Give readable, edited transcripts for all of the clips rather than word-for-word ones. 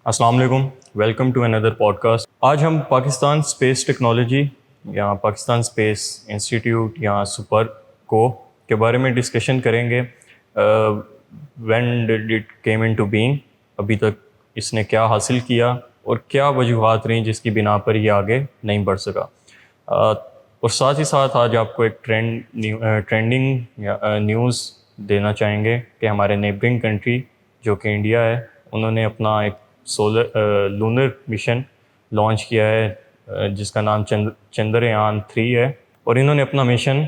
السلام علیکم، welcome to اندر پوڈ کاسٹ۔ آج ہم پاکستان اسپیس ٹیکنالوجی یا پاکستان اسپیس انسٹیٹیوٹ یا سپر کو کے بارے میں ڈسکشن کریں گے۔ When did it came into ٹو بینگ، ابھی تک اس نے کیا حاصل کیا اور کیا وجوہات رہیں جس کی بنا پر یہ آگے نہیں بڑھ سکا، اور ساتھ ہی ساتھ آج آپ کو ایک ٹرینڈنگ نیوز دینا چاہیں گے کہ ہمارے نیبرنگ کنٹری جو کہ انڈیا ہے، انہوں نے اپنا ایک لونر مشن لانچ کیا ہے جس کا نام چندریان 3 ہے، اور انہوں نے اپنا mission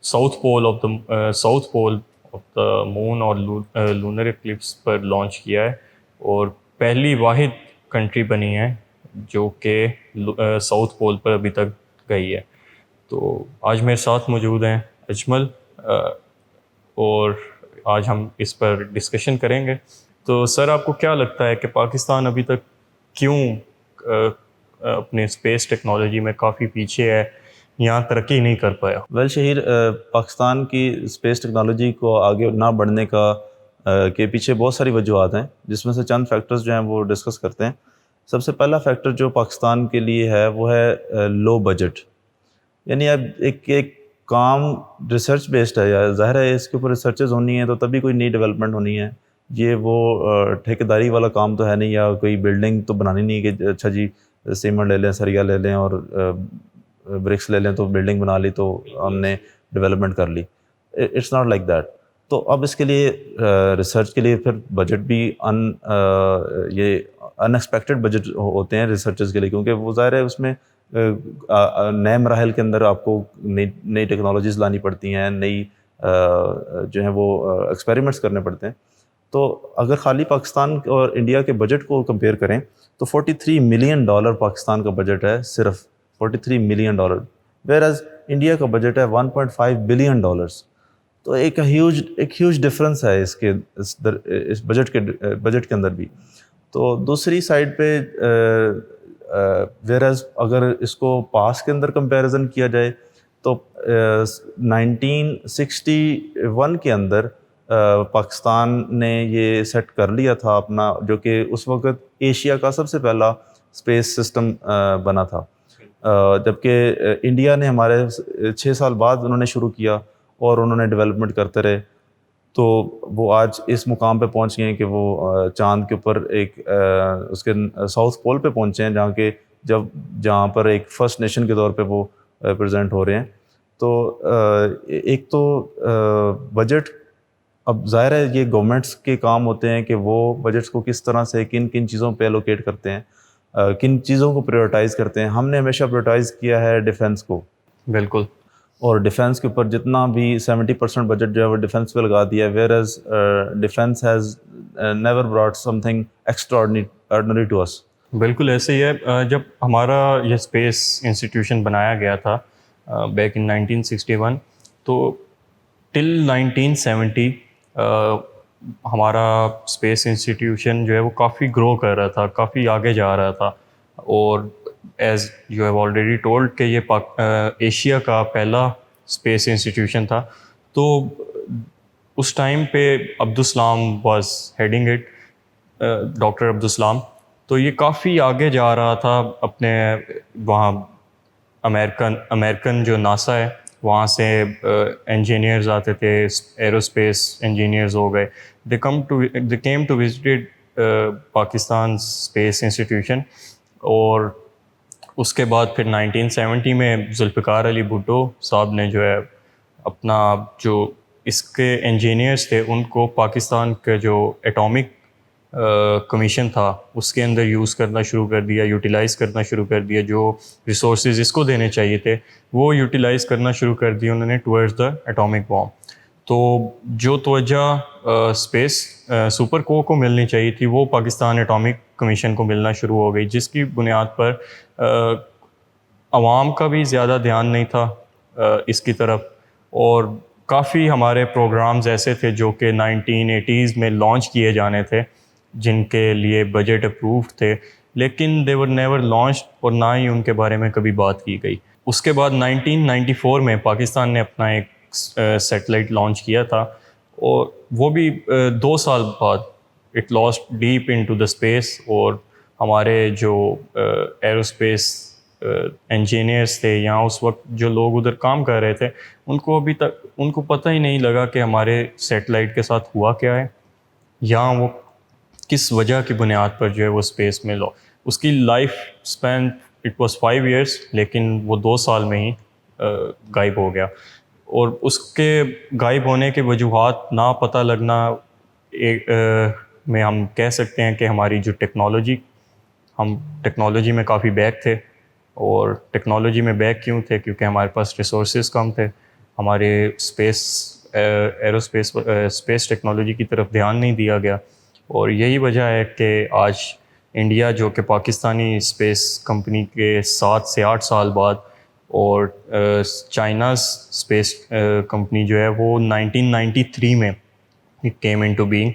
south pole of the moon اور لونر ایکلپس پر لانچ کیا ہے، اور پہلی واحد کنٹری بنی ہے جو کہ ساؤتھ پول پر ابھی تک گئی ہے۔ تو آج میرے ساتھ موجود ہیں اجمل، اور آج ہم اس پر ڈسکشن کریں گے۔ تو سر، آپ کو کیا لگتا ہے کہ پاکستان ابھی تک کیوں اپنے اسپیس ٹیکنالوجی میں کافی پیچھے ہے، یہاں ترقی نہیں کر پایا؟ شہیر، پاکستان کی اسپیس ٹیکنالوجی کو آگے نہ بڑھنے کا کے پیچھے بہت ساری وجوہات ہیں، جس میں سے چند فیکٹرز جو ہیں وہ ڈسکس کرتے ہیں۔ سب سے پہلا فیکٹر جو پاکستان کے لیے ہے وہ ہے لو بجٹ، یعنی اب ایک کام ریسرچ بیسڈ ہے، یا ظاہر ہے اس کے اوپر ریسرچز ہونی ہیں تو تبھی کوئی نئی ڈیولپمنٹ ہونی ہے۔ یہ وہ ٹھیکیداری والا کام تو ہے نہیں، یا کوئی بلڈنگ تو بنانی نہیں کہ اچھا جی سیمنٹ لے لیں، سریا لے لیں اور برکس لے لیں تو بلڈنگ بنا لی تو ہم نے ڈیولپمنٹ کر لی۔ It's not like that. تو اب اس کے لیے ریسرچ کے لیے پھر بجٹ بھی یہ ان ایکسپیکٹڈ بجٹ ہوتے ہیں ریسرچز کے لیے، کیونکہ وہ ظاہر ہے اس میں نئے مراحل کے اندر آپ کو نئی ٹیکنالوجیز لانی پڑتی ہیں، نئی جو ہیں وہ ایکسپیریمنٹس کرنے پڑتے ہیں۔ تو اگر خالی پاکستان اور انڈیا کے بجٹ کو کمپیئر کریں تو $43 ملین پاکستان کا بجٹ ہے، صرف $43 ملین، ویئر ایز انڈیا کا بجٹ ہے $1.5 بلین۔ تو ایک ہیوج ڈفرینس ہے اس بجٹ کے اندر بھی۔ تو دوسری سائڈ پہ ویئر ایز اگر اس کو پاس کے اندر کمپیریزن کیا جائے تو 1961 کے اندر پاکستان نے یہ سیٹ کر لیا تھا اپنا، جو کہ اس وقت ایشیا کا سب سے پہلا اسپیس سسٹم بنا تھا، جبکہ انڈیا نے ہمارے 6 سال بعد انہوں نے شروع کیا اور انہوں نے ڈیولپمنٹ کرتے رہے، تو وہ آج اس مقام پہ پہنچ گئے ہیں کہ وہ چاند کے اوپر ایک اس کے ساؤتھ پول پہ پہنچے ہیں، جہاں پر ایک فرسٹ نیشن کے طور پہ وہ پریزنٹ ہو رہے ہیں۔ تو ایک تو بجٹ، اب ظاہر ہے یہ گورنمنٹس کے کام ہوتے ہیں کہ وہ بجٹس کو کس طرح سے کن چیزوں پہ الوکیٹ کرتے ہیں، کن چیزوں کو پریورٹائز کرتے ہیں۔ ہم نے ہمیشہ پریورٹائز کیا ہے ڈیفینس کو، بالکل، اور ڈیفینس کے اوپر جتنا بھی 70% بجٹ جو ہے وہ ڈیفینس پہ لگا دیا ہے، whereas defence has never brought something extraordinary to us. بالکل ایسے ہی ہے۔ جب ہمارا یہ اسپیس انسٹیٹیوشن بنایا گیا تھا بیک ان 1961، تو ٹل 1970 ہمارا اسپیس انسٹیٹیوشن جو ہے وہ کافی گرو کر رہا تھا، کافی آگے جا رہا تھا، اور as you have already told کہ یہ ایشیا کا پہلا اسپیس انسٹیٹیوشن تھا۔ تو اس ٹائم پہ Abdus Salam was heading it, doctor Abdus Salam. تو یہ کافی آگے جا رہا تھا اپنے وہاں امریکن جو ناسا ہے وہاں سے انجینئرز آتے تھے، ایروسپیس انجینئرز ہو گئے، they came to visit Pakistan space institution. اور اس کے بعد پھر 1970 میں ذوالفقار علی بھٹو صاحب نے جو ہے اپنا جو اس کے انجینئرز تھے ان کو پاکستان کا جو ایٹامک کمیشن تھا اس کے اندر یوز کرنا شروع کر دیا، یوٹیلائز کرنا شروع کر دیا، جو ریسورسز اس کو دینے چاہیے تھے وہ یوٹیلائز کرنا شروع کر دی انہوں نے ٹورڈز دا ایٹامک بام۔ تو جو توجہ اسپیس سپر کو ملنی چاہیے تھی وہ پاکستان ایٹامک کمیشن کو ملنا شروع ہو گئی، جس کی بنیاد پر عوام کا بھی زیادہ دھیان نہیں تھا اس کی طرف، اور کافی ہمارے پروگرامز ایسے تھے جو کہ 1980s میں لانچ کیے جانے تھے جن کے لیے بجٹ اپرووڈ تھے، لیکن دے ور نیور لانچ، اور نہ ہی ان کے بارے میں کبھی بات کی گئی۔ اس کے بعد 1994 میں پاکستان نے اپنا ایک سیٹلائٹ لانچ کیا تھا، اور وہ بھی 2 سال بعد it lost deep into the دا اسپیس. اور ہمارے جو ایرو اسپیس انجینئرس تھے یا اس وقت جو لوگ ادھر کام کر رہے تھے, ان کو ابھی تک ان کو پتہ ہی نہیں لگا کہ ہمارے سیٹلائٹ کے ساتھ ہوا کیا ہے, یا وہ کس وجہ کی بنیاد پر جو ہے وہ اسپیس میں لو. اس کی life span it was 5 years, لیکن وہ 2 سال میں ہی غائب ہو گیا. اور اس کے غائب ہونے کے وجوہات نہ پتہ لگنا میں ہم کہہ سکتے ہیں کہ ہماری جو ہم ٹیکنالوجی میں کافی بیک تھے. اور ٹیکنالوجی میں بیک کیوں تھے؟ کیونکہ ہمارے پاس ریسورسز کم تھے, ہمارے اسپیس ٹیکنالوجی کی طرف دھیان نہیں دیا گیا. اور یہی وجہ ہے کہ آج انڈیا جو کہ پاکستانی اسپیس کمپنی کے 7 سے 8 سال بعد, اور چائناز اسپیس کمپنی جو ہے وہ 1993 میں اٹ کیم ان ٹو بینگ,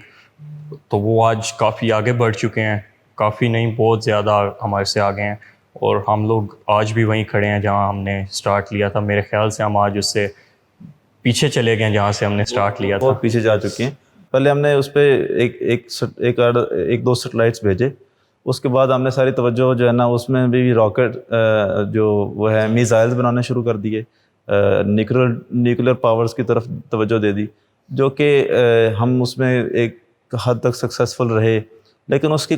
تو وہ آج کافی آگے بڑھ چکے ہیں, کافی نہیں بہت زیادہ ہمارے سے آگے ہیں. اور ہم لوگ آج بھی وہیں کھڑے ہیں جہاں ہم نے سٹارٹ لیا تھا. میرے خیال سے ہم آج اس سے پیچھے چلے گئے ہیں جہاں سے ہم نے سٹارٹ لیا تھا. بہت پیچھے جا چکے ہیں. پہلے ہم نے اس پہ ایک دو سیٹلائٹس بھیجے, اس کے بعد ہم نے ساری توجہ جو ہے نا اس میں بھی راکٹ جو وہ ہے میزائلز بنانے شروع کر دیے, نیوکلر پاورز کی طرف توجہ دے دی, جو کہ ہم اس میں ایک حد تک سکسیزفل رہے, لیکن اس کی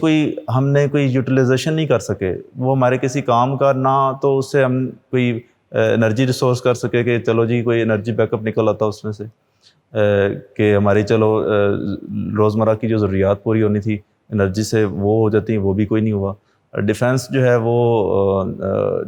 ہم نے کوئی یوٹیلائزیشن نہیں کر سکے. وہ ہمارے کسی کام کا نہ تو اس سے ہم کوئی انرجی ریسورس کر سکے کہ چلو جی کوئی انرجی بیک اپ نکل آتا اس میں سے, کہ ہماری چلو روزمرہ کی جو ضروریات پوری ہونی تھی انرجی سے وہ ہو جاتی, وہ بھی کوئی نہیں ہوا. ڈیفینس جو ہے وہ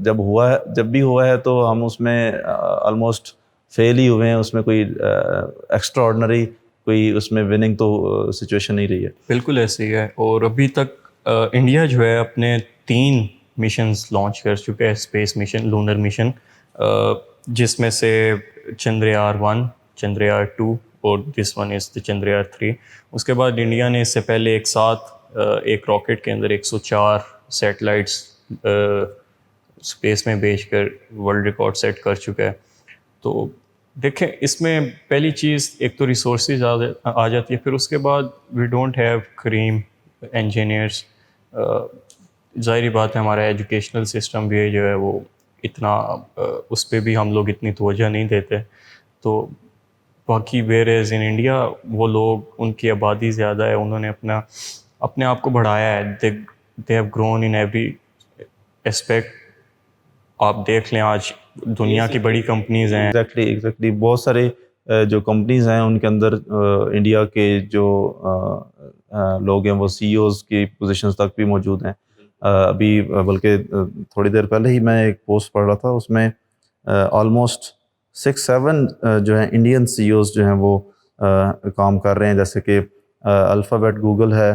جب بھی ہوا ہے تو ہم اس میں آلموسٹ فیل ہی ہوئے ہیں. اس میں کوئی ایکسٹرا آرڈنری کوئی اس میں وننگ تو سچویشن نہیں رہی ہے. بالکل ایسے ہی ہے. اور ابھی تک انڈیا جو ہے اپنے 3 مشنز لانچ کر چکا ہے, اسپیس مشن, لونر مشن, جس میں سے چندریار-1, چندریار-2 اور دس ون از چندریار-3. اس کے بعد انڈیا نے اس سے پہلے ایک ساتھ ایک راکٹ کے اندر 104 سیٹلائٹس اسپیس میں بھیج کر ورلڈ ریکارڈ سیٹ کر چکا ہے. تو دیکھیں اس میں پہلی چیز ایک تو ریسورسز آ جاتی ہے, پھر اس کے بعد we don't have cream engineers. ظاہری بات ہے ہمارا ایجوکیشنل سسٹم بھی جو ہے وہ اتنا اس پہ بھی ہم لوگ اتنی توجہ نہیں دیتے. تو باقی ویئر ایز ان انڈیا وہ لوگ, ان کی آبادی زیادہ ہے, انہوں نے اپنے آپ کو بڑھایا ہے. They have grown in every aspect. آپ دیکھ لیں آج دنیا کی بڑی کمپنیز ہیں. ایگزیکٹلی بہت سارے جو کمپنیز ہیں ان کے اندر انڈیا کے جو لوگ ہیں وہ سی ای اوز کی پوزیشنز تک بھی موجود ہیں. ابھی بلکہ تھوڑی دیر پہلے ہی میں ایک پوسٹ پڑھ رہا تھا, اس میں آلموسٹ 6-7 جو ہیں انڈین سی ای اوز جو ہیں وہ کام کر رہے ہیں. جیسے کہ الفابیٹ گوگل ہے,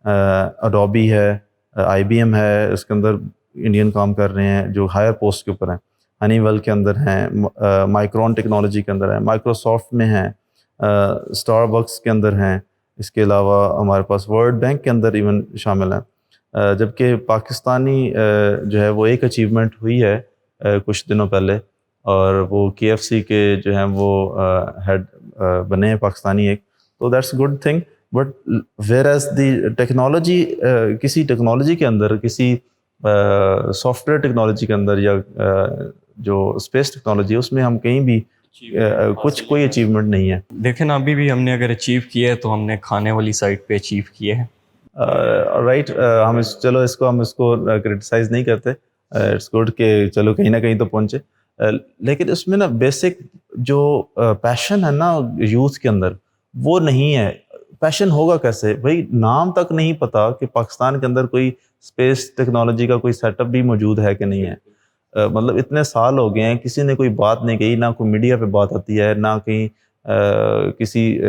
اڈوبی ہے, آئی بی ایم ہے, اس کے اندر انڈین کام کر رہے ہیں جو ہائر پوسٹ کے اوپر ہیں. ہنی ویل کے اندر ہیں, مائکرون ٹیکنالوجی کے اندر ہیں, مائکروسافٹ میں ہیں, اسٹار بکس کے اندر ہیں. اس کے علاوہ ہمارے پاس ورلڈ بینک کے اندر ایون شامل ہیں. جبکہ پاکستانی جو ہے وہ ایک اچیومنٹ ہوئی ہے کچھ دنوں پہلے, اور وہ کے ایف سی کے جو ہیں وہ ہیڈ بنے ہیں پاکستانی ایک. تو that's good thing. But where as the technology, کسی ٹیکنالوجی کے اندر, کسی سافٹ ویئر ٹیکنالوجی کے اندر یا جو اسپیس ٹیکنالوجی ہے اس میں ہم کہیں بھی کوئی اچیومنٹ نہیں ہے. دیکھیں نا ابھی بھی ہم نے اگر اچیو کیا ہے تو ہم نے کھانے والی سائٹ پہ اچیو کیا ہے. رائٹ, ہم اس کو کرٹیسائز نہیں کرتے. اٹس گڈ کہ چلو کہیں نہ کہیں تو پہنچے. لیکن اس میں نا بیسک جو پیشن ہے نا یوتھ کے اندر وہ نہیں ہے. پیشن ہوگا کیسے بھائی؟ نام تک نہیں پتا کہ پاکستان کے اندر کوئی اسپیس ٹیکنالوجی کا کوئی سیٹ اپ بھی موجود ہے کہ نہیں ہے. مطلب اتنے سال ہو گئے ہیں, کسی نے کوئی بات نہیں کہی, نہ کوئی میڈیا پہ بات آتی ہے, نہ کہیں کسی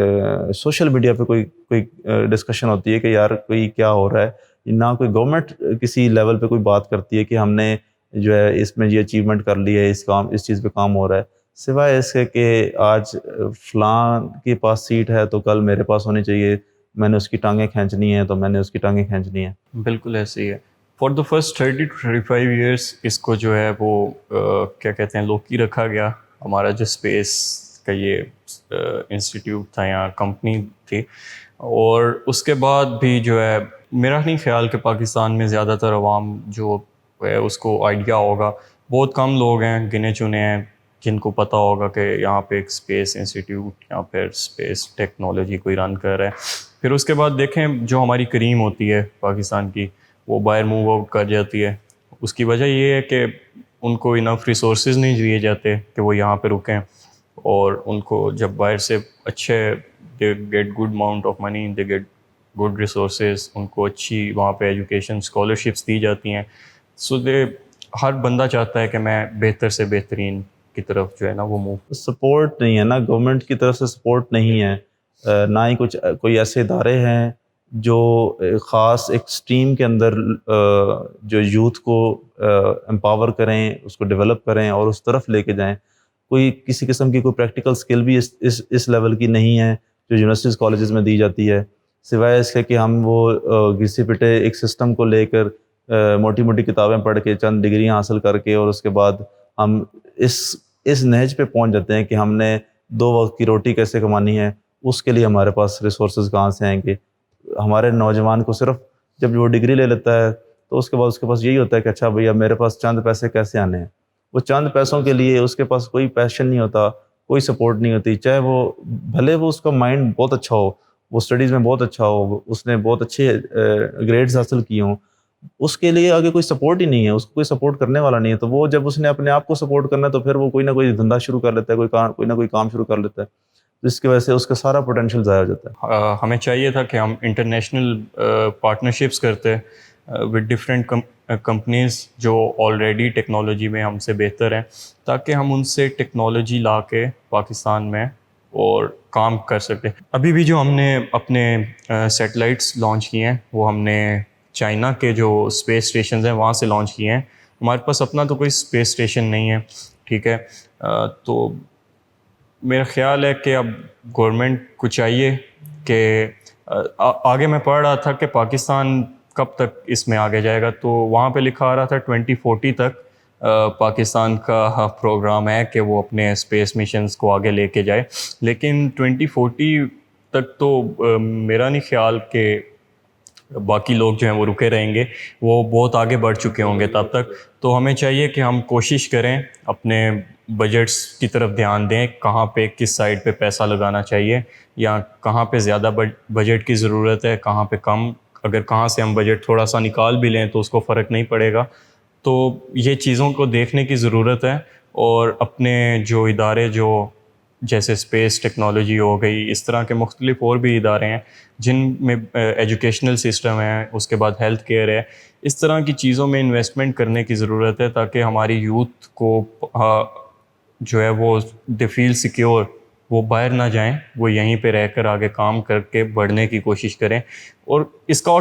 سوشل میڈیا پہ کوئی ڈسکشن ہوتی ہے کہ یار کوئی کیا ہو رہا ہے, نہ کوئی گورنمنٹ کسی لیول پہ کوئی بات کرتی ہے کہ ہم نے جو ہے اس میں یہ اچیومنٹ کر لی ہے, اس چیز پہ کام ہو رہا ہے. سوائے اس کے کہ آج فلاں کے پاس سیٹ ہے تو کل میرے پاس ہونی چاہیے, میں نے اس کی ٹانگیں کھینچنی ہیں تو میں نے اس کی ٹانگیں کھینچنی ہیں. بالکل ایسے ہی ہے. For the first 30 to 35 years اس کو جو ہے وہ کیا کہتے ہیں لوکی رکھا گیا. ہمارا جو اسپیس کا یہ انسٹیٹیوٹ تھا یا کمپنی تھی, اور اس کے بعد بھی جو ہے میرا نہیں خیال کہ پاکستان میں زیادہ تر عوام جو ہے اس کو آئیڈیا ہوگا. بہت کم لوگ ہیں گنے چنے ہیں جن کو پتہ ہوگا کہ یہاں پہ ایک اسپیس انسٹیٹیوٹ یا پھر اسپیس ٹیکنالوجی کوئی رن کر رہا ہے. پھر اس کے بعد دیکھیں جو ہماری کریم ہوتی ہے پاکستان کی وہ باہر موو آؤٹ کر جاتی ہے. اس کی وجہ یہ ہے کہ ان کو انف ریسورسز نہیں دیے جاتے کہ وہ یہاں پہ رکیں, اور ان کو جب باہر سے اچھے they get good amount of money, they get good resources, ان کو اچھی وہاں پہ ایجوکیشن اسکالرشپس دی جاتی ہیں. سو دے ہر بندہ چاہتا ہے کہ میں بہتر سے بہترین کی طرف جو ہے نا وہ موو. سپورٹ نہیں ہے نا, گورنمنٹ کی طرف سے سپورٹ نہیں ہے, نہ ہی کوئی ایسے ادارے ہیں جو خاص ایک اسٹریم کے اندر جو یوتھ کو امپاور کریں, اس کو ڈیولپ کریں اور اس طرف لے کے جائیں. کوئی کسی قسم کی کوئی پریکٹیکل سکل بھی اس لیول کی نہیں ہے جو یونیورسٹیز کالجز میں دی جاتی ہے, سوائے اس کے کہ ہم وہ گھسے پٹے ایک سسٹم کو لے کر موٹی موٹی کتابیں پڑھ کے چند ڈگریاں حاصل کر کے اور اس کے بعد ہم اس نہج پہ پہنچ جاتے ہیں کہ ہم نے 2 وقت کی روٹی کیسے کمانی ہے. اس کے لیے ہمارے پاس ریسورسز کہاں سے آئیں گے؟ ہمارے نوجوان کو صرف جب وہ ڈگری لے لیتا ہے تو اس کے بعد اس کے پاس یہی ہوتا ہے کہ اچھا بھئی اب میرے پاس چند پیسے کیسے آنے ہیں. وہ چند پیسوں کے لیے اس کے پاس کوئی پیشن نہیں ہوتا, کوئی سپورٹ نہیں ہوتی, چاہے وہ بھلے وہ اس کا مائنڈ بہت اچھا ہو, وہ اسٹڈیز میں بہت اچھا ہو, اس نے بہت اچھے گریڈز حاصل کیے ہوں, اس کے لیے آگے کوئی سپورٹ ہی نہیں ہے, اس کو کوئی سپورٹ کرنے والا نہیں ہے. تو وہ جب اس نے اپنے آپ کو سپورٹ کرنا ہے تو پھر وہ کوئی نہ کوئی دھندا شروع کر لیتا ہے, کوئی نہ کوئی کام شروع کر لیتا ہے, جس کی وجہ سے اس کا سارا پوٹینشیل ضائع ہو جاتا ہے. ہمیں چاہیے تھا کہ ہم انٹرنیشنل پارٹنرشپس کرتے ود ڈفرینٹ کمپنیز جو آلریڈی ٹیکنالوجی میں ہم سے بہتر ہیں, تاکہ ہم ان سے ٹیکنالوجی لا کے پاکستان میں اور کام کر سکتے. ابھی بھی جو ہم نے اپنے سیٹلائٹس لانچ کیے ہیں وہ ہم نے چائنا کے جو اسپیس اسٹیشنز ہیں وہاں سے لانچ کیے ہیں. ہمارے پاس اپنا تو کوئی اسپیس اسٹیشن نہیں ہے, ٹھیک ہے. تو میرا خیال ہے کہ اب گورنمنٹ کو چاہیے کہ آگے میں پڑھ رہا تھا کہ پاکستان کب تک اس میں آگے جائے گا, تو وہاں پہ لکھا آ رہا تھا 2040 تک پاکستان کا پروگرام ہے کہ وہ اپنے اسپیس مشنز کو آگے لے کے جائے. لیکن 2040 تک تو میرا نہیں خیال کہ باقی لوگ جو ہیں وہ رکے رہیں گے, وہ بہت آگے بڑھ چکے ہوں گے تب تک. تو ہمیں چاہیے کہ ہم کوشش کریں, اپنے بجٹس کی طرف دھیان دیں, کہاں پہ کس سائڈ پہ پیسہ لگانا چاہیے, یا کہاں پہ زیادہ بجٹ کی ضرورت ہے, کہاں پہ کم. اگر کہاں سے ہم بجٹ تھوڑا سا نکال بھی لیں تو اس کو فرق نہیں پڑے گا. تو یہ چیزوں کو دیکھنے کی ضرورت ہے, اور اپنے جو ادارے جو جیسے اسپیس ٹیکنالوجی ہو گئی, اس طرح کے مختلف اور بھی ادارے ہیں جن میں ایجوکیشنل سسٹم ہے, اس کے بعد ہیلتھ کیئر ہے, اس طرح کی چیزوں میں انویسٹمنٹ کرنے کی ضرورت ہے, تاکہ ہماری یوتھ کو جو ہے وہ دے فیل سیکیور, وہ باہر نہ جائیں, وہ یہیں پہ رہ کر آگے کام کر کے بڑھنے کی کوشش کریں. اور اس کا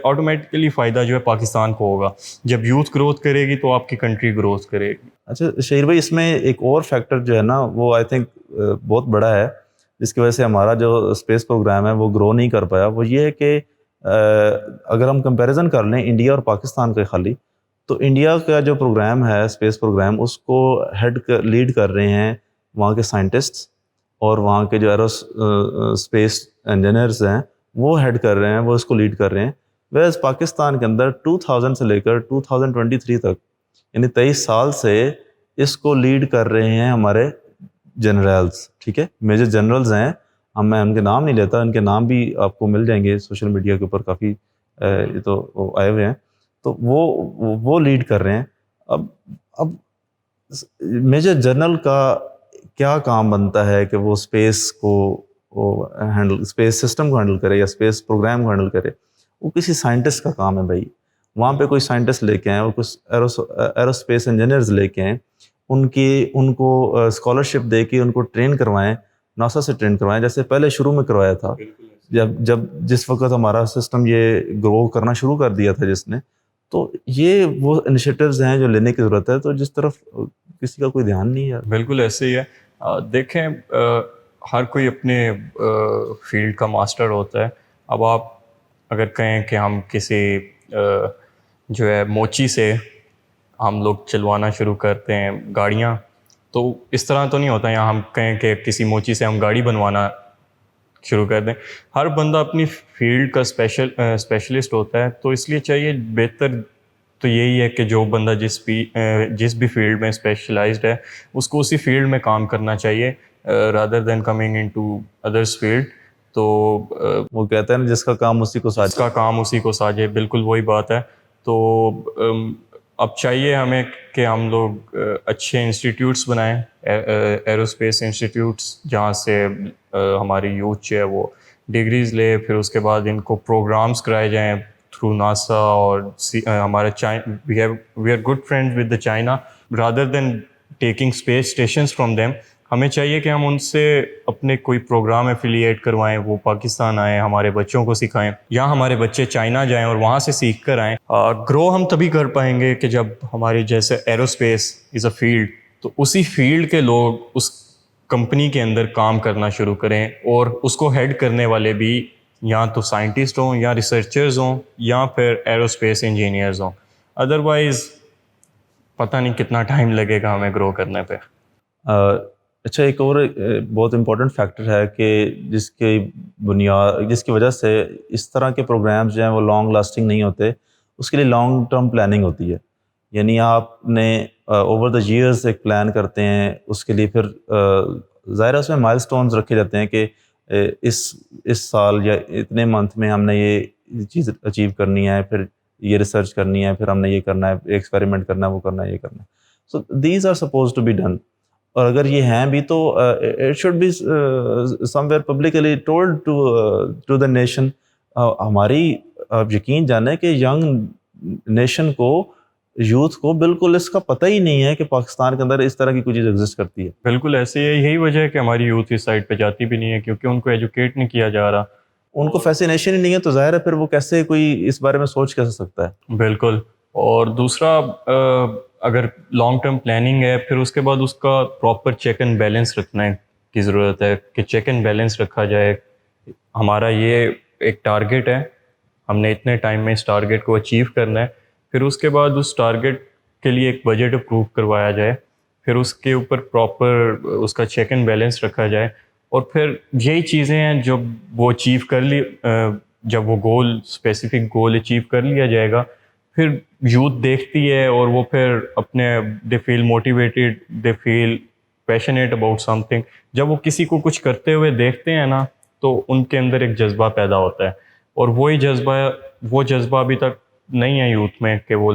آٹومیٹکلی فائدہ جو ہے پاکستان کو ہوگا. جب یوتھ گروتھ کرے گی تو آپ کی کنٹری گروتھ کرے گی. اچھا شہیر بھائی, اس میں ایک اور فیکٹر جو ہے نا وہ آئی تھنک بہت بڑا ہے جس کی وجہ سے ہمارا جو اسپیس پروگرام ہے وہ گرو نہیں کر پایا. وہ یہ ہے کہ اگر ہم کمپیریزن کر لیں انڈیا اور پاکستان کے خالی, تو انڈیا کا جو پروگرام ہے اسپیس پروگرام, اس کو لیڈ کر رہے ہیں وہاں کے سائنٹسٹس, اور وہاں کے جو اسپیس انجینئرز ہیں وہ ہیڈ کر رہے ہیں, وہ اس کو لیڈ کر رہے ہیں. ویز پاکستان کے اندر 2000 سے لے کر 2023 تک, یعنی 23 سال سے اس کو لیڈ کر رہے ہیں ہمارے جنرلز, ٹھیک ہے, میجر جنرلز ہیں. میں ان کے نام نہیں لیتا, ان کے نام بھی آپ کو مل جائیں گے سوشل میڈیا کے اوپر, کافی یہ تو آئے ہوئے ہیں. تو وہ لیڈ کر رہے ہیں. اب میجر جنرل کا کیا کام بنتا ہے کہ وہ اسپیس کو ہینڈل, اسپیس سسٹم کو ہینڈل کرے یا اسپیس پروگرام کو ہینڈل کرے؟ وہ کسی سائنٹسٹ کا کام ہے بھائی. وہاں پہ کوئی سائنٹسٹ لے کے آئیں اور کچھ ایروسپیس انجینئرز لے کے آئیں, ان کو اسکالرشپ دے کے ان کو ٹرین کروائیں, ناسا سے ٹرین کروائیں, جیسے پہلے شروع میں کروایا تھا. جس وقت ہمارا سسٹم یہ گرو کرنا شروع کر دیا تھا جس نے, تو یہ وہ انیشیٹوز ہیں جو لینے کی ضرورت ہے, تو جس طرف کسی کا کوئی دھیان نہیں ہے. بالکل ایسے ہی ہے. دیکھیں ہر کوئی اپنے فیلڈ کا ماسٹر ہوتا ہے. اب آپ اگر کہیں کہ ہم کسی جو ہے موچی سے ہم لوگ چلوانا شروع کرتے ہیں گاڑیاں, تو اس طرح تو نہیں ہوتا. یا ہم کہیں کہ کسی موچی سے ہم گاڑی بنوانا شروع کر دیں. ہر بندہ اپنی فیلڈ کا اسپیشلسٹ ہوتا ہے, تو اس لیے چاہیے بہتر تو یہی ہے کہ جو بندہ جس بھی فیلڈ میں اسپیشلائزڈ ہے اس کو اسی فیلڈ میں کام کرنا چاہیے rather than coming into others field. تو وہ کہتے ہیں نا جس کا کام اسی کو اس ساجے. کا کام اسی کو ساجے, بالکل وہی بات ہے. تو اب چاہیے ہمیں کہ ہم لوگ اچھے انسٹیٹیوٹس بنائیں, ایروسپیس انسٹیٹیوٹس, جہاں سے ہماری یوتھ جو ہے وہ ڈگریز لے, پھر اس کے بعد ان کو پروگرامس کرائے جائیں تھرو ناسا. اور ہمارا we are good friend with the China, rather than taking space stations from them. ہمیں چاہیے کہ ہم ان سے اپنے کوئی پروگرام ایفیلیٹ کروائیں, وہ پاکستان آئیں, ہمارے بچوں کو سکھائیں, یا ہمارے بچے چائنا جائیں اور وہاں سے سیکھ کر آئیں. گرو ہم تبھی کر پائیں گے کہ جب ہماری جیسے ایروسپیس از اے فیلڈ, تو اسی فیلڈ کے لوگ اس کمپنی کے اندر کام کرنا شروع کریں, اور اس کو ہیڈ کرنے والے بھی یا تو سائنٹسٹ ہوں, یا ریسرچرز ہوں, یا پھر ایروسپیس انجینئرز ہوں. ادروائز پتہ نہیں کتنا ٹائم لگے گا ہمیں گرو کرنے پہ. اچھا, ایک اور بہت امپورٹنٹ فیکٹر ہے کہ جس کی وجہ سے اس طرح کے پروگرامز جو ہیں وہ لانگ لاسٹنگ نہیں ہوتے, اس کے لیے لانگ ٹرم پلاننگ ہوتی ہے. یعنی آپ نے اوور دا ایئرز ایک پلان کرتے ہیں, اس کے لیے پھر ظاہر ہے اس میں مائل سٹونز رکھے جاتے ہیں کہ اس سال یا اتنے منتھ میں ہم نے یہ چیز اچیو کرنی ہے, پھر یہ ریسرچ کرنی ہے, پھر ہم نے یہ کرنا ہے, ایکسپیریمنٹ کرنا ہے, وہ کرنا ہے, یہ کرنا ہے. So these are suppose to be done. اور اگر یہ ہیں بھی تو it should be somewhere publicly told to the nation. ہماری آپ یقین جانیں کہ ینگ نیشن کو, یوتھ کو بالکل اس کا پتہ ہی نہیں ہے کہ پاکستان کے اندر اس طرح کی کوئی چیز ایگزسٹ کرتی ہے. بالکل ایسے ہی ہے, یہی وجہ ہے کہ ہماری یوتھ اس سائڈ پہ جاتی بھی نہیں ہے, کیونکہ ان کو ایجوکیٹ نہیں کیا جا رہا. ان کو فیسینیشن ہی نہیں ہے, تو ظاہر ہے پھر وہ کیسے کوئی اس بارے میں سوچ کیسے سکتا ہے. بالکل. اور دوسرا, اگر لانگ ٹرم پلاننگ ہے, پھر اس کے بعد اس کا پراپر چیک اینڈ بیلنس رکھنے کی ضرورت ہے, کہ چیک اینڈ بیلنس رکھا جائے. ہمارا یہ ایک ٹارگیٹ ہے, ہم نے اتنے ٹائم میں اس ٹارگیٹ کو اچیو کرنا ہے, پھر اس کے بعد اس ٹارگیٹ کے لیے ایک بجٹ اپروو کروایا جائے, پھر اس کے اوپر پراپر اس کا چیک اینڈ بیلنس رکھا جائے. اور پھر یہی چیزیں ہیں جو وہ اچیو کر لی, جب وہ گول اسپیسیفک گول اچیو کر لیا جائے گا, پھر یوتھ دیکھتی ہے اور وہ پھر اپنے they feel motivated, they feel passionate about something. جب وہ کسی کو کچھ کرتے ہوئے دیکھتے ہیں نا, تو ان کے اندر ایک جذبہ پیدا ہوتا ہے. اور وہی جذبہ ابھی تک نہیں ہے یوتھ میں کہ وہ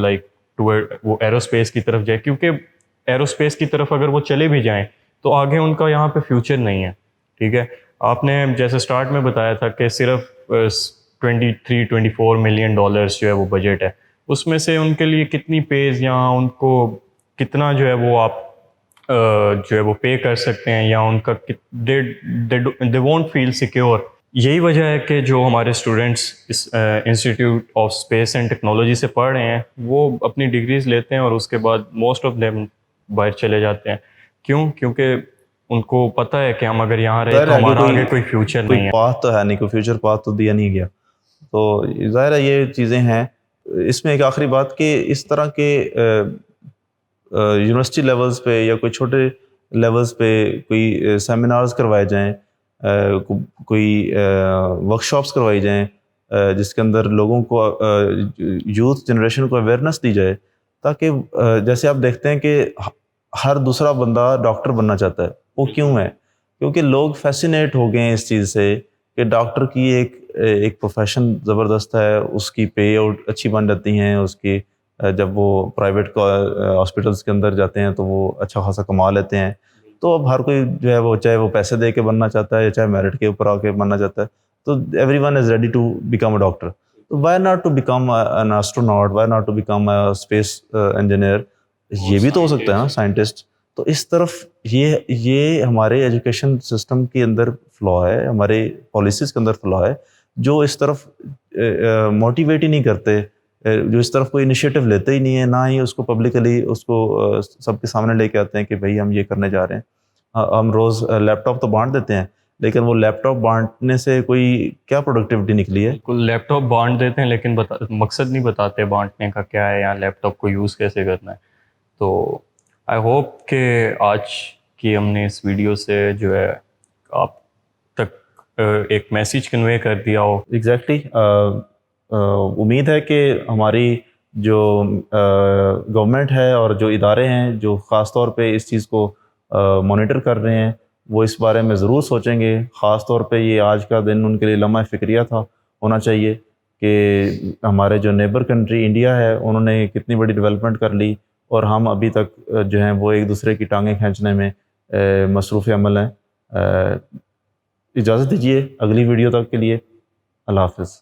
وہ ایروسپیس کی طرف جائے, کیونکہ ایروسپیس کی طرف اگر وہ چلے بھی جائیں تو آگے ان کا یہاں پہ فیوچر نہیں ہے. ٹھیک ہے, آپ نے جیسے سٹارٹ میں بتایا تھا کہ صرف 23-24 ملین ڈالرز جو ہے وہ بجٹ ہے, اس میں سے ان کے لیے کتنی پیز یا ان کو کتنا جو ہے وہ آپ جو ہے وہ پے کر سکتے ہیں, یا ان کا دے وونٹ فیل سیکیور. یہی وجہ ہے کہ جو ہمارے اسٹوڈنٹس اس institute of space and technology سے پڑھ رہے ہیں, وہ اپنی ڈگریز لیتے ہیں اور اس کے بعد موسٹ آف دیم باہر چلے جاتے ہیں. کیوں؟ کیونکہ ان کو پتہ ہے کہ ہم اگر یہاں رہے تو ہمارا آگے کوئی فیوچر نہیں ہے, کوئی پاتھ تو ہے نہیں, کوئی فیوچر پاتھ تو دیا نہیں گیا. تو ظاہر ہے یہ چیزیں ہیں. اس میں ایک آخری بات کہ اس طرح کے یونیورسٹی لیولز پہ یا کوئی چھوٹے لیولز پہ کوئی سیمینارز کروائے جائیں, کوئی ورک شاپس کروائی جائیں, جس کے اندر لوگوں کو, یوتھ جنریشن کو اویئرنیس دی جائے, تاکہ جیسے آپ دیکھتے ہیں کہ ہر دوسرا بندہ ڈاکٹر بننا چاہتا ہے. وہ کیوں ہے؟ کیونکہ لوگ فیسینیٹ ہو گئے ہیں اس چیز سے کہ ڈاکٹر کی ایک پروفیشن زبردست ہے, اس کی پے آؤٹ اچھی بن جاتی ہیں, اس کی جب وہ پرائیویٹ ہاسپٹلس کے اندر جاتے ہیں تو وہ اچھا خاصا کما لیتے ہیں. تو اب ہر کوئی جو ہے وہ چاہے وہ پیسے دے کے بننا چاہتا ہے یا چاہے میرٹ کے اوپر آ کے بننا چاہتا ہے, تو everyone is ready to become a doctor. تو why not to become an astronaut, why not to become a space engineer. یہ بھی تو ہو سکتا ہے نا, سائنٹسٹ. تو اس طرف یہ ہمارے ایجوکیشن سسٹم کے اندر فلا ہے, ہمارے پالیسیز کے اندر فلا ہے, جو اس طرف موٹیویٹ ہی نہیں کرتے, جو اس طرف کوئی انیشیٹو لیتے ہی نہیں ہے, نہ ہی اس کو پبلکلی اس کو سب کے سامنے لے کے آتے ہیں کہ بھائی ہم یہ کرنے جا رہے ہیں. ہم روز لیپ ٹاپ تو بانٹ دیتے ہیں, لیکن وہ لیپ ٹاپ بانٹنے سے کوئی کیا پروڈکٹیوٹی نکلی ہے؟ بالکل لیپ ٹاپ بانٹ دیتے ہیں لیکن مقصد نہیں بتاتے بانٹنے کا کیا ہے, یا لیپ ٹاپ کو یوز کیسے کرنا ہے. تو آئی ہوپ کہ آج کی ہم نے اس ویڈیو سے جو ہے آپ تک ایک میسیج کنوے کر دیا ہو. ایگزیکٹلی امید ہے کہ ہماری جو گورنمنٹ ہے اور جو ادارے ہیں جو خاص طور پہ اس چیز کو مانیٹر کر رہے ہیں وہ اس بارے میں ضرور سوچیں گے. خاص طور پہ یہ آج کا دن ان کے لیے لمحہ فکریہ تھا ہونا چاہیے کہ ہمارے جو نیبر کنٹری انڈیا ہے انہوں نے کتنی بڑی ڈیولپمنٹ کر لی اور ہم ابھی تک جو ہیں وہ ایک دوسرے کی ٹانگیں کھینچنے میں مصروف عمل ہیں. اجازت دیجیے اگلی ویڈیو تک کے لیے اللہ حافظ.